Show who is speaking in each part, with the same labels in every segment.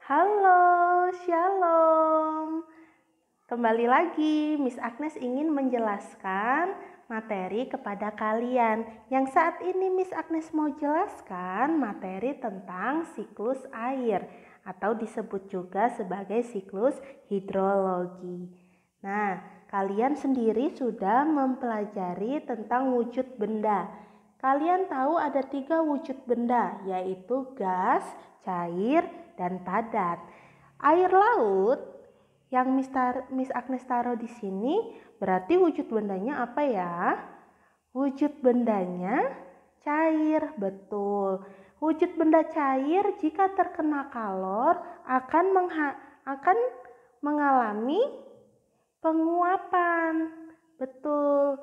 Speaker 1: Halo, Shalom. Kembali lagi, Miss Agnes ingin menjelaskan materi kepada kalian. Yang saat ini Miss Agnes mau jelaskan materi tentang siklus air atau disebut juga sebagai siklus hidrologi. Nah, kalian sendiri sudah mempelajari tentang wujud benda. Kalian tahu ada 3 wujud benda, yaitu gas, cair, dan padat. Air laut yang Miss Agnes taruh di sini berarti wujud bendanya apa ya? Wujud bendanya cair, betul. Wujud benda cair jika terkena kalor akan mengalami penguapan. Betul.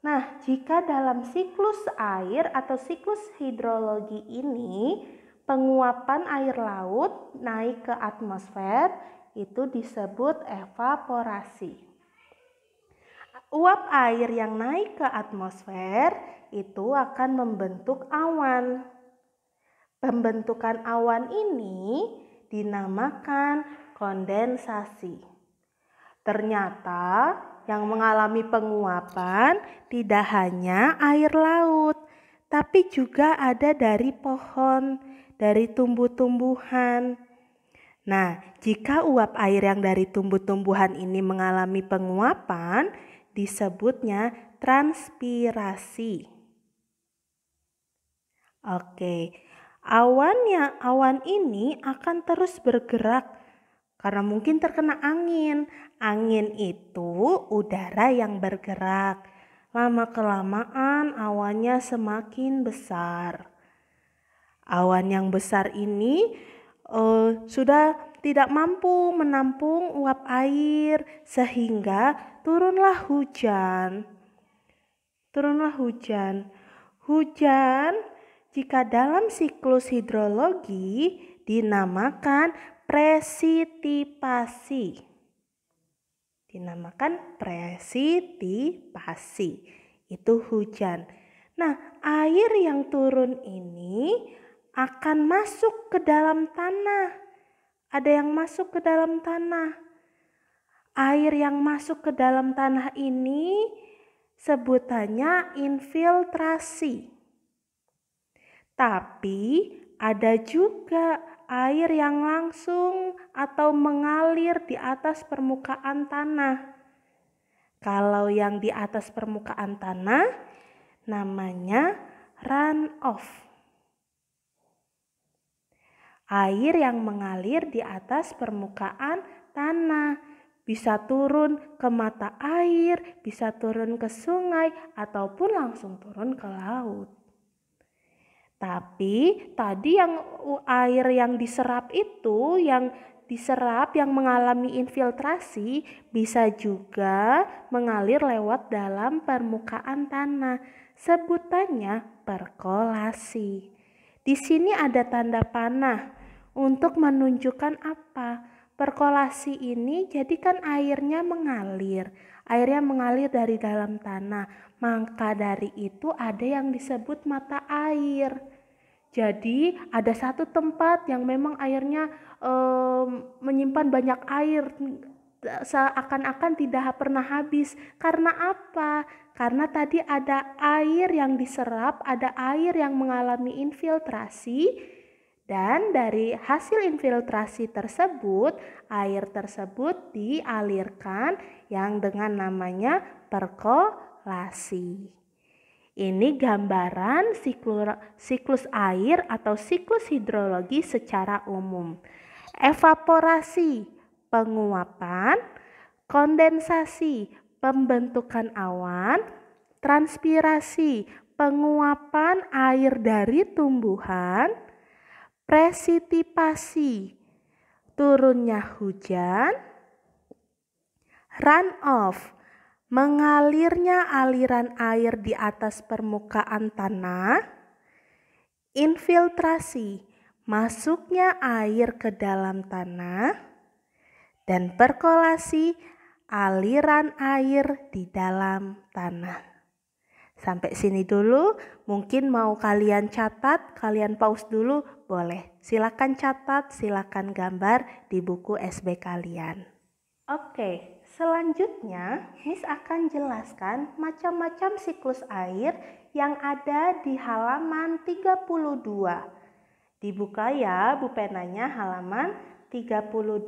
Speaker 1: Nah, jika dalam siklus air atau siklus hidrologi ini penguapan air laut naik ke atmosfer, itu disebut evaporasi. Uap air yang naik ke atmosfer itu akan membentuk awan. Pembentukan awan ini dinamakan kondensasi. Ternyata yang mengalami penguapan tidak hanya air laut, tapi juga ada dari pohon, dari tumbuh-tumbuhan. Nah, jika uap air yang dari tumbuh-tumbuhan ini mengalami penguapan, disebutnya transpirasi. Oke, awan ini akan terus bergerak karena mungkin terkena angin. Angin itu udara yang bergerak. Lama-kelamaan awannya semakin besar. Awan yang besar ini sudah tidak mampu menampung uap air sehingga turunlah hujan. Hujan jika dalam siklus hidrologi dinamakan presitipasi. Itu hujan. Nah, air yang turun ini akan masuk ke dalam tanah. Ada yang masuk ke dalam tanah. Air yang masuk ke dalam tanah ini sebutannya infiltrasi. Tapi ada juga air yang langsung atau mengalir di atas permukaan tanah. Kalau yang di atas permukaan tanah namanya runoff. Air yang mengalir di atas permukaan tanah. Bisa turun ke mata air, bisa turun ke sungai, ataupun langsung turun ke laut. Tapi tadi yang air yang diserap itu, yang mengalami infiltrasi, bisa juga mengalir lewat dalam permukaan tanah. Sebutannya perkolasi. Di sini ada tanda panah untuk menunjukkan apa? Perkolasi ini jadikan airnya mengalir. Airnya mengalir dari dalam tanah. Maka dari itu ada yang disebut mata air. Jadi ada satu tempat yang memang airnya menyimpan banyak air, seakan-akan tidak pernah habis. Karena apa? Karena tadi ada air yang diserap, ada air yang mengalami infiltrasi, dan dari hasil infiltrasi tersebut, air tersebut dialirkan yang dengan namanya perkolasi. Ini gambaran siklus air atau siklus hidrologi secara umum. Evaporasi, penguapan; kondensasi, pembentukan awan; transpirasi, penguapan air dari tumbuhan; presitipasi, turunnya hujan; runoff, mengalirnya aliran air di atas permukaan tanah; infiltrasi, masuknya air ke dalam tanah; dan perkolasi, aliran air di dalam tanah. Sampai sini dulu, mungkin mau kalian catat, kalian pause dulu, boleh. Silakan catat, silakan gambar di buku SB kalian. Oke, selanjutnya Miss akan jelaskan macam-macam siklus air yang ada di halaman 32. Dibuka ya Bu penanya halaman 32.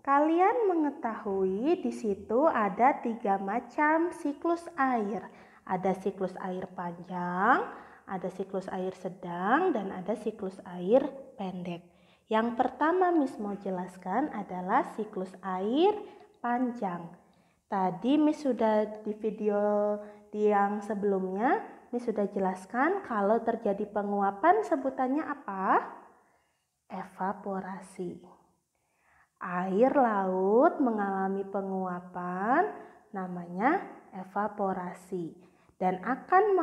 Speaker 1: Kalian mengetahui di situ ada 3 macam siklus air. Ada siklus air panjang, ada siklus air sedang, dan ada siklus air pendek. Yang pertama Miss mau jelaskan adalah siklus air panjang. Tadi Miss sudah di video yang sebelumnya, Miss sudah jelaskan kalau terjadi penguapan sebutannya apa? Evaporasi. Air laut mengalami penguapan namanya evaporasi dan akan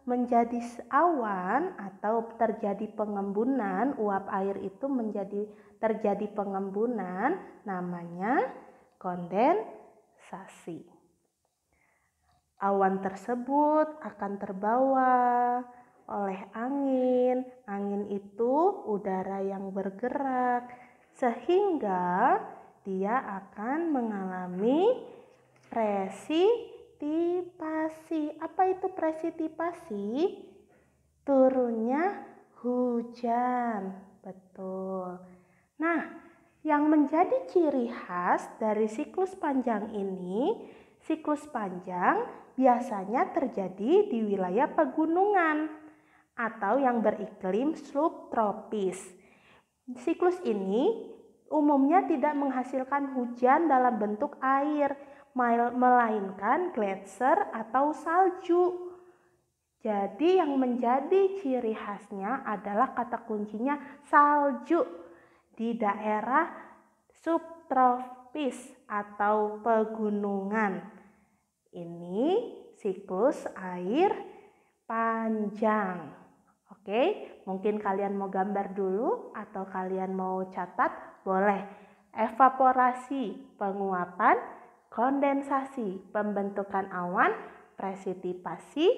Speaker 1: menjadi awan atau terjadi pengembunan. Uap air itu terjadi pengembunan namanya kondensasi. Awan tersebut akan terbawa oleh angin. Angin itu udara yang bergerak sehingga dia akan mengalami presitipasi. Apa itu presitipasi? Turunnya hujan. Betul. Nah, yang menjadi ciri khas dari siklus panjang ini, siklus panjang biasanya terjadi di wilayah pegunungan atau yang beriklim subtropis. Siklus ini umumnya tidak menghasilkan hujan dalam bentuk air, melainkan gletser atau salju. Jadi yang menjadi ciri khasnya adalah kata kuncinya salju di daerah subtropis atau pegunungan. Ini siklus air panjang. Oke, mungkin kalian mau gambar dulu atau kalian mau catat, boleh. Evaporasi, penguapan, kondensasi, pembentukan awan, presitipasi,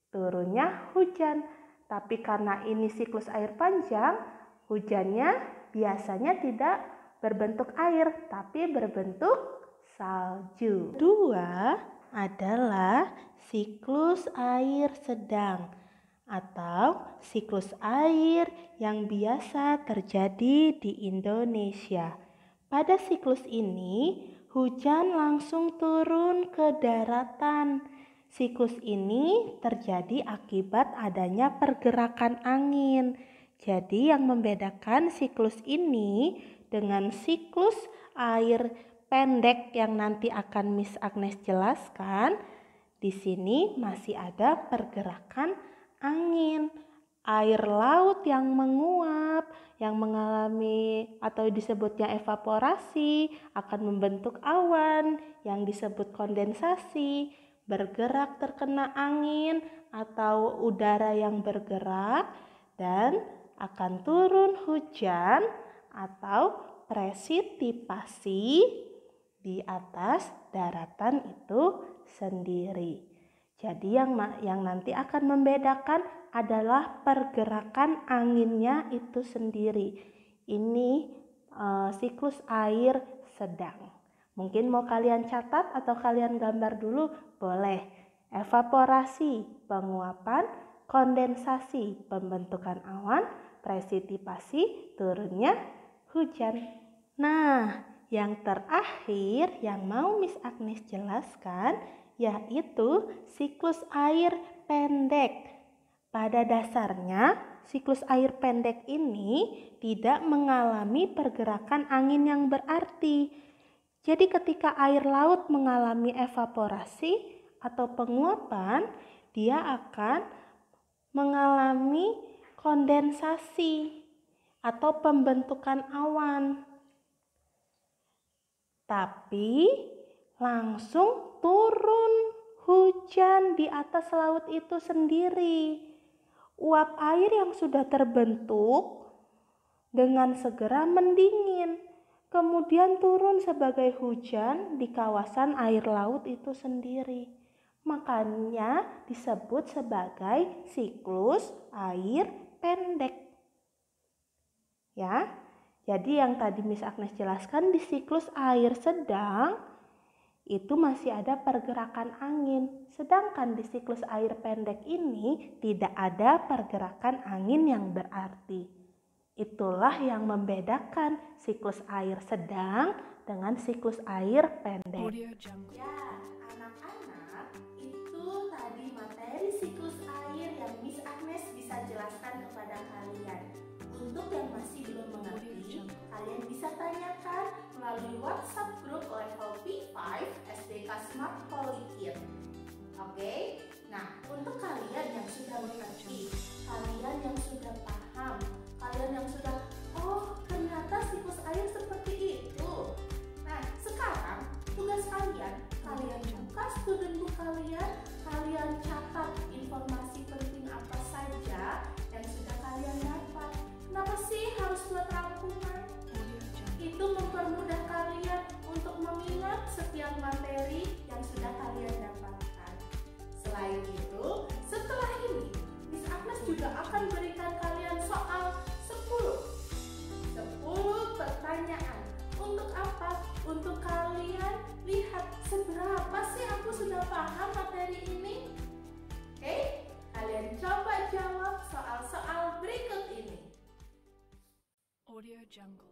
Speaker 1: turunnya hujan. Tapi karena ini siklus air panjang, hujannya biasanya tidak berbentuk air, tapi berbentuk salju. Kedua adalah siklus air sedang atau siklus air yang biasa terjadi di Indonesia. Pada siklus ini, hujan langsung turun ke daratan. Siklus ini terjadi akibat adanya pergerakan angin. Jadi yang membedakan siklus ini dengan siklus air pendek yang nanti akan Miss Agnes jelaskan, di sini masih ada pergerakan angin, air laut yang menguap, yang mengalami atau disebutnya evaporasi akan membentuk awan yang disebut kondensasi, bergerak terkena angin atau udara yang bergerak, dan akan turun hujan atau presitipasi di atas daratan itu sendiri. Jadi yang nanti akan membedakan adalah pergerakan anginnya itu sendiri. Ini siklus air sedang. Mungkin mau kalian catat atau kalian gambar dulu, boleh. Evaporasi, penguapan, kondensasi, pembentukan awan, presitipasi, turunnya hujan. Nah, yang terakhir yang mau Miss Agnes jelaskan yaitu siklus air pendek. Pada dasarnya, siklus air pendek ini tidak mengalami pergerakan angin yang berarti. Jadi ketika air laut mengalami evaporasi atau penguapan, dia akan mengalami kondensasi atau pembentukan awan. Tapi langsung turun hujan di atas laut itu sendiri. Uap air yang sudah terbentuk dengan segera mendingin, kemudian turun sebagai hujan di kawasan air laut itu sendiri. Makanya disebut sebagai siklus air pendek. Ya. Jadi yang tadi Miss Agnes jelaskan di siklus air sedang itu masih ada pergerakan angin. Sedangkan di siklus air pendek ini tidak ada pergerakan angin yang berarti. Itulah yang membedakan siklus air sedang dengan siklus air pendek.
Speaker 2: Ya, anak-anak, itu tadi materi siklus air yang Miss Agnes bisa jelaskan kepada kalian. Untuk yang masih belum mengerti, kalian bisa tanyakan melalui WhatsApp grup level P5 SDK Smart Polikir. Oke? Nah, untuk kalian yang sudah mengerti, kalian yang sudah paham, kalian yang sudah, oh ternyata siklus air seperti itu. Nah, sekarang tugas kalian buka studentbook kalian catat informasi penting apa saja yang sudah kalian dapat. Kenapa sih harus buat rangkuman? Itu mempermudah kalian untuk mengingat setiap materi yang sudah kalian dapatkan. Selain itu, setelah ini, Miss Agnes juga akan berikan kalian soal 10 pertanyaan. Untuk apa? Untuk kalian lihat seberapa sih aku sudah paham materi ini. Oke, kalian coba jawab soal-soal berikut ini.
Speaker 3: Audio Jungle.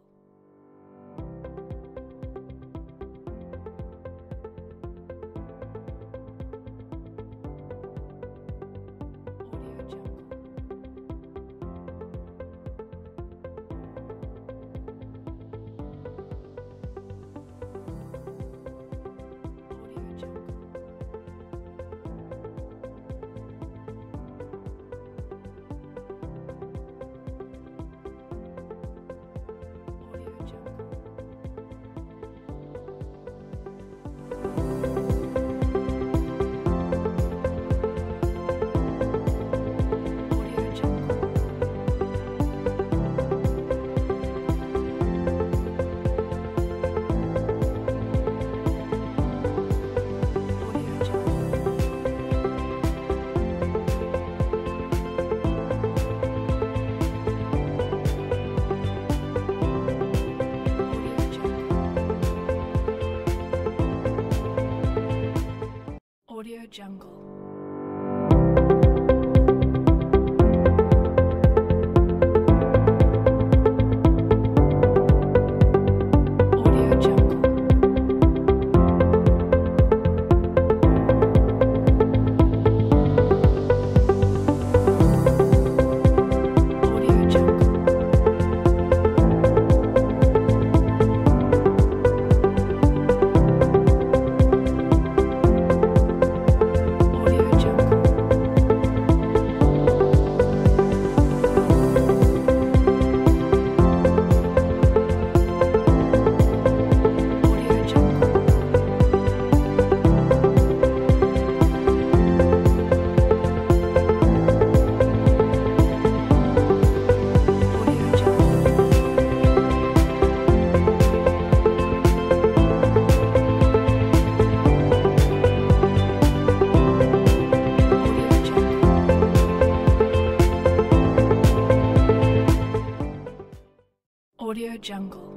Speaker 3: Audio Jungle. Audio Jungle. Audio Jungle. Audio Jungle.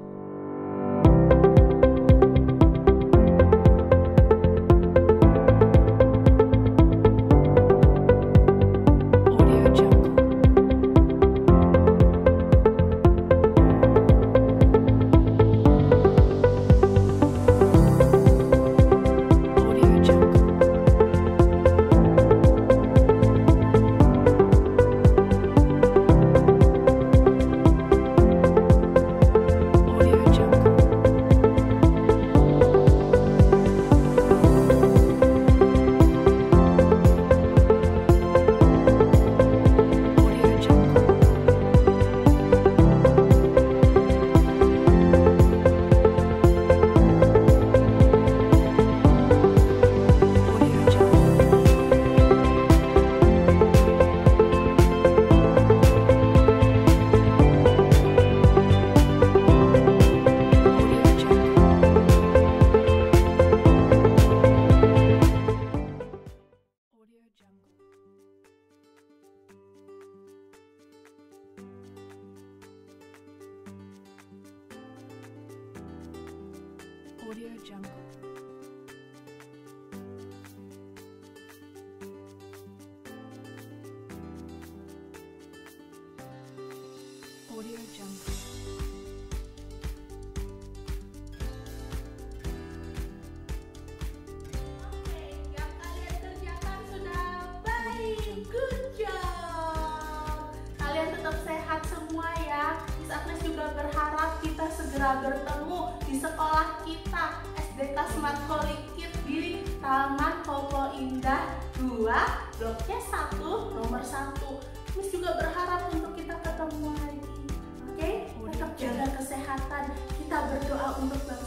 Speaker 3: Audio Jungle. Audio Jungle.
Speaker 2: Oke, yang kalian kerjakan sudah baik. Good job. Kalian tetap sehat semua ya. Miss Agnes juga berharap kita segera bertemu di sekolah kita SDK Smart Holy Kid di Taman Popo Indah 2, bloknya 1, nomor 1. Miss juga berharap untuk kita ketemu lagi. Oke, tetap jaga kesehatan. Kita berdoa untuk bangsa